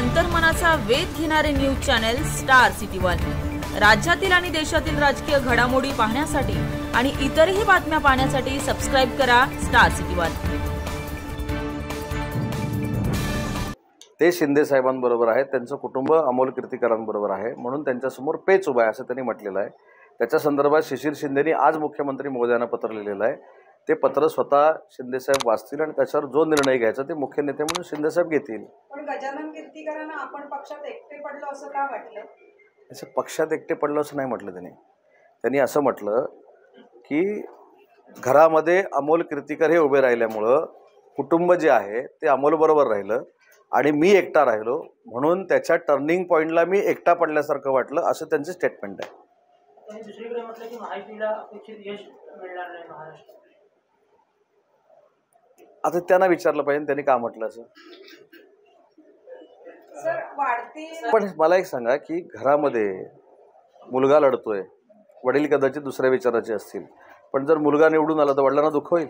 अंतर्मनाचा वेध घेणारे news channel star city one. राज्यातील आणि देशातील राजकीय घडामोडी पाहण्यासाठी आणि इतरही बातम्या पाहण्यासाठी सबस्क्राइब करा स्टार सिटी वन। ते शिंदे साहेबांबरोबर आहेत, त्यांचं कुटुंब अमोल कीर्तीकरांबरोबर आहे, म्हणून त्यांच्यासमोर पेच उभा आहे असं त्यांनी म्हटलेलं आहे। त्याच्या संदर्भात शिशिर शिंदेनी आज मुख्यमंत्री महोदयांना पत्र लिहिलेलं आहे। ते पत्र स्वतः शिंदे साहेब वाचतील आणि त्याच्यावर जो निर्णय घ्यायचा ते मुख्य नेते म्हणून शिंदे साहेब घेतील। पण गजानन कीर्तीकरांना आपण पक्षात एकटे पडलो असं का वाटलं? असं पक्षात एकटे पडलो असं नाही म्हटलं त्यांनी असं म्हटलं की घरामध्ये अमोल कीर्तीकर हे उभे राहिल्यामुळं कुटुंब जे आहे ते अमोल बरोबर राहिलं आणि मी एकटा राहिलो, म्हणून त्याच्या टर्निंग पॉइंटला मी एकटा पडल्यासारखं वाटलं असं त्यांचं स्टेटमेंट आहे। त्यांनी दुसरीकडे म्हटलं की महायुतीला अपेक्षित यश मिळणार नाही महाराष्ट्रात। आता त्यांना विचारलं पाहिजे त्यांनी का म्हटलं असं। सर वाढती पण मला एक सांगा की घरामध्ये मुलगा लढतोय, वडील कदाचित दुसऱ्या विचाराचे असतील, पण जर मुलगा निवडून आला तर वडिलांना दुःख होईल।